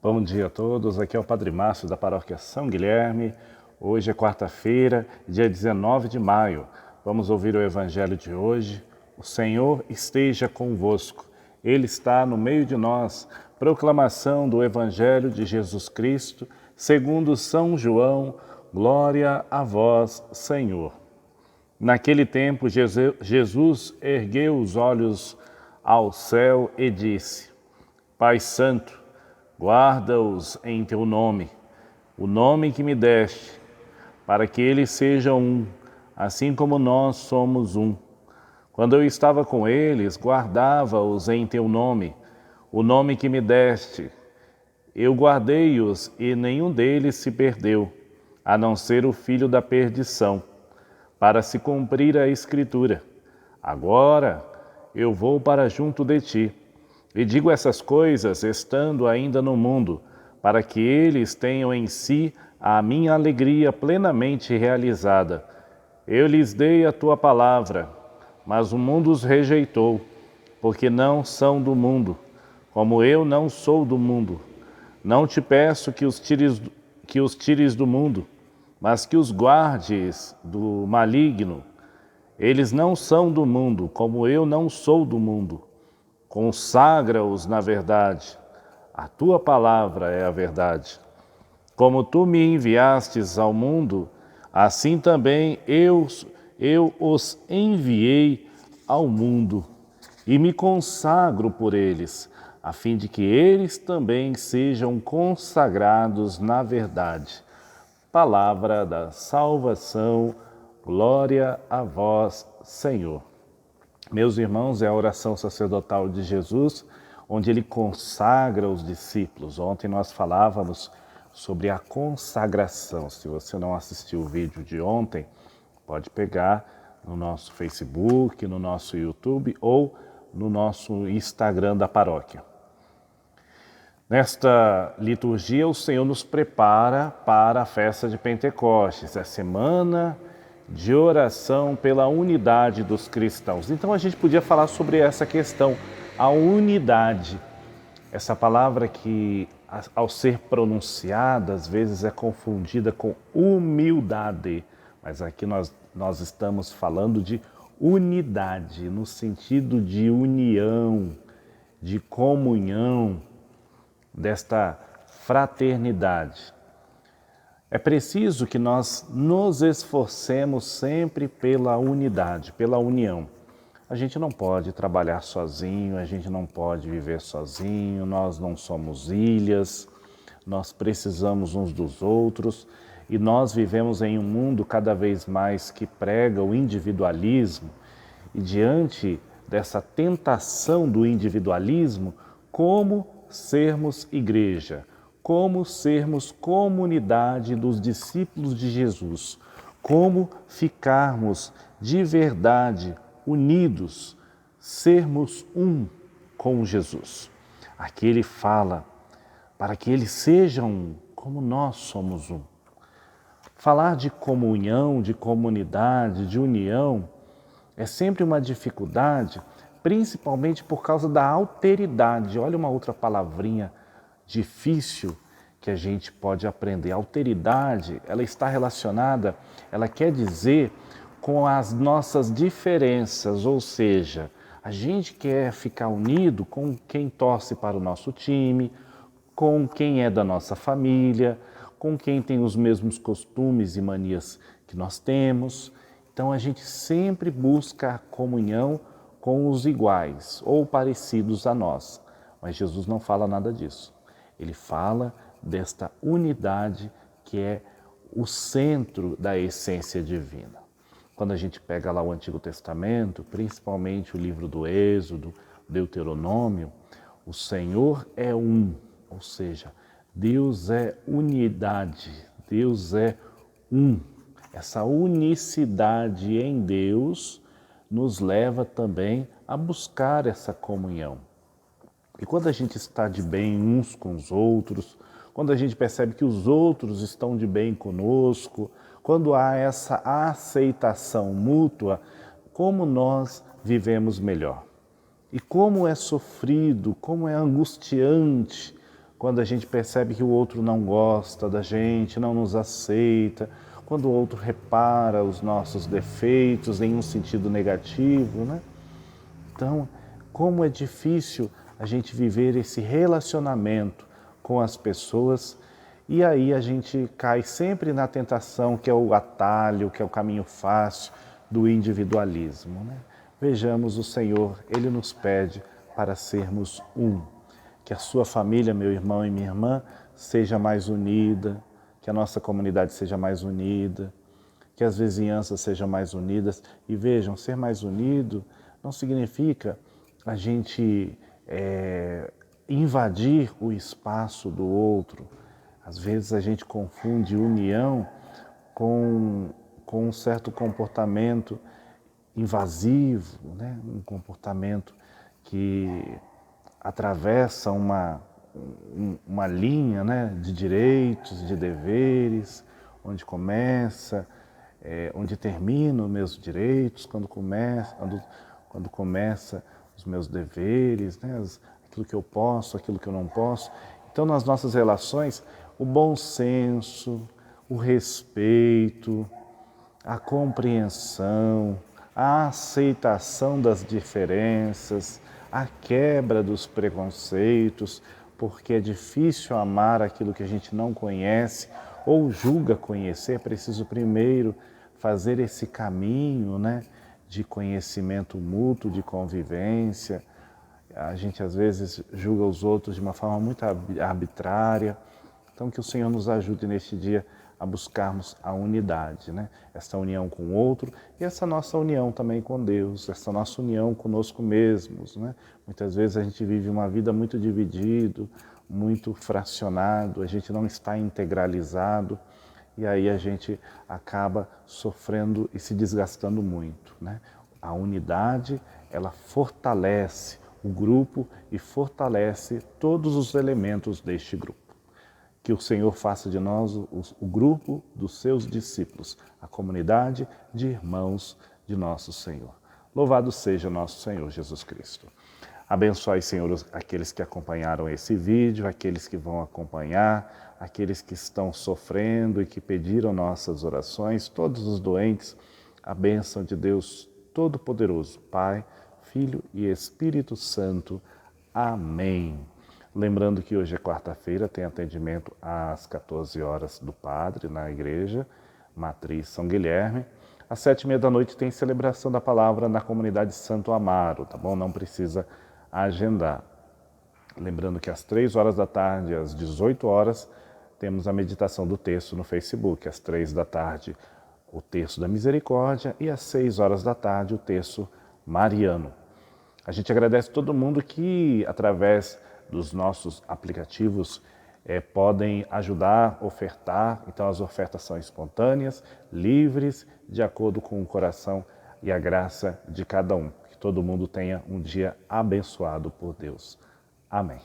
Bom dia a todos, aqui é o Padre Márcio da Paróquia São Guilherme. Hoje é quarta-feira, dia 19 de maio. Vamos ouvir o Evangelho de hoje. O Senhor esteja convosco, Ele está no meio de nós. Proclamação do Evangelho de Jesus Cristo, segundo São João. Glória a vós, Senhor. Naquele tempo, Jesus ergueu os olhos ao céu e disse: Pai Santo, guarda-os em teu nome, o nome que me deste, para que eles sejam um, assim como nós somos um. Quando eu estava com eles, guardava-os em teu nome, o nome que me deste. Eu guardei-os e nenhum deles se perdeu, a não ser o filho da perdição, para se cumprir a Escritura. Agora eu vou para junto de ti. E digo essas coisas estando ainda no mundo, para que eles tenham em si a minha alegria plenamente realizada. Eu lhes dei a tua palavra, mas o mundo os rejeitou, porque não são do mundo, como eu não sou do mundo. Não te peço que os tires do mundo, mas que os guardes do maligno. Eles não são do mundo, como eu não sou do mundo. Consagra-os na verdade. A tua palavra é a verdade. Como tu me enviastes ao mundo, assim também eu os enviei ao mundo e me consagro por eles, a fim de que eles também sejam consagrados na verdade. Palavra da salvação, glória a vós, Senhor. Meus irmãos, é a oração sacerdotal de Jesus, onde ele consagra os discípulos. Ontem nós falávamos sobre a consagração. Se você não assistiu o vídeo de ontem, pode pegar no nosso Facebook, no nosso YouTube ou no nosso Instagram da paróquia. Nesta liturgia, o Senhor nos prepara para a festa de Pentecostes, a semana de oração pela unidade dos cristãos. Então a gente podia falar sobre essa questão, a unidade. Essa palavra que, ao ser pronunciada, às vezes é confundida com humildade, mas aqui nós estamos falando de unidade, no sentido de união, de comunhão, desta fraternidade. É preciso que nós nos esforcemos sempre pela unidade, pela união. A gente não pode trabalhar sozinho, a gente não pode viver sozinho, nós não somos ilhas, nós precisamos uns dos outros e nós vivemos em um mundo cada vez mais que prega o individualismo e diante dessa tentação do individualismo, como sermos igreja? Como sermos comunidade dos discípulos de Jesus, como ficarmos de verdade unidos, sermos um com Jesus. Aqui ele fala para que eles sejam como nós somos um. Falar de comunhão, de comunidade, de união, é sempre uma dificuldade, principalmente por causa da alteridade. Olha uma outra palavrinha difícil que a gente pode aprender. A alteridade, ela está relacionada, ela quer dizer com as nossas diferenças, ou seja, a gente quer ficar unido com quem torce para o nosso time, com quem é da nossa família, com quem tem os mesmos costumes e manias que nós temos. Então a gente sempre busca a comunhão com os iguais ou parecidos a nós. Mas Jesus não fala nada disso. Ele fala desta unidade que é o centro da essência divina. Quando a gente pega lá o Antigo Testamento, principalmente o livro do Êxodo, Deuteronômio, o Senhor é um, ou seja, Deus é unidade, Deus é um. Essa unicidade em Deus nos leva também a buscar essa comunhão. E quando a gente está de bem uns com os outros, quando a gente percebe que os outros estão de bem conosco, quando há essa aceitação mútua, como nós vivemos melhor. E como é sofrido, como é angustiante quando a gente percebe que o outro não gosta da gente, não nos aceita, quando o outro repara os nossos defeitos em um sentido negativo, né? Então, como é difícil a gente viver esse relacionamento com as pessoas e aí a gente cai sempre na tentação que é o atalho, que é o caminho fácil do individualismo, né? Vejamos, o Senhor, Ele nos pede para sermos um. Que a sua família, meu irmão e minha irmã, seja mais unida, que a nossa comunidade seja mais unida, que as vizinhanças sejam mais unidas. E vejam, ser mais unido não significa a gente invadir o espaço do outro. Às vezes a gente confunde união com um certo comportamento invasivo, né? Um comportamento que atravessa uma linha, né? De direitos, de deveres, onde começa, onde terminam os meus direitos, quando começa os meus deveres, né? Aquilo que eu posso, aquilo que eu não posso. Então, nas nossas relações, o bom senso, o respeito, a compreensão, a aceitação das diferenças, a quebra dos preconceitos, porque é difícil amar aquilo que a gente não conhece ou julga conhecer. É preciso primeiro fazer esse caminho, né, de conhecimento mútuo, de convivência. A gente às vezes julga os outros de uma forma muito arbitrária. Então, que o Senhor nos ajude neste dia a buscarmos a unidade, né? Essa união com o outro e essa nossa união também com Deus, essa nossa união conosco mesmos, né? Muitas vezes a gente vive uma vida muito dividido, muito fracionado, a gente não está integralizado e aí a gente acaba sofrendo e se desgastando muito, né? A unidade, ela fortalece o grupo e fortalece todos os elementos deste grupo. Que o Senhor faça de nós o grupo dos seus discípulos, a comunidade de irmãos de nosso Senhor. Louvado seja nosso Senhor Jesus Cristo. Abençoe, Senhor, aqueles que acompanharam esse vídeo, aqueles que vão acompanhar, aqueles que estão sofrendo e que pediram nossas orações, todos os doentes, a bênção de Deus Todo-Poderoso, Pai, Filho e Espírito Santo. Amém. Lembrando que hoje é quarta-feira, tem atendimento às 14 horas do Padre na Igreja Matriz São Guilherme. Às 7h30 tem celebração da palavra na comunidade Santo Amaro, tá bom? Não precisa agendar. Lembrando que às 3 horas da tarde, às 18 horas, temos a meditação do texto no Facebook. Às 3 da tarde, o texto da misericórdia e às 6 horas da tarde, o texto mariano. A gente agradece todo mundo que, através dos nossos aplicativos, podem ajudar, ofertar. Então as ofertas são espontâneas, livres, de acordo com o coração e a graça de cada um. Que todo mundo tenha um dia abençoado por Deus. Amém.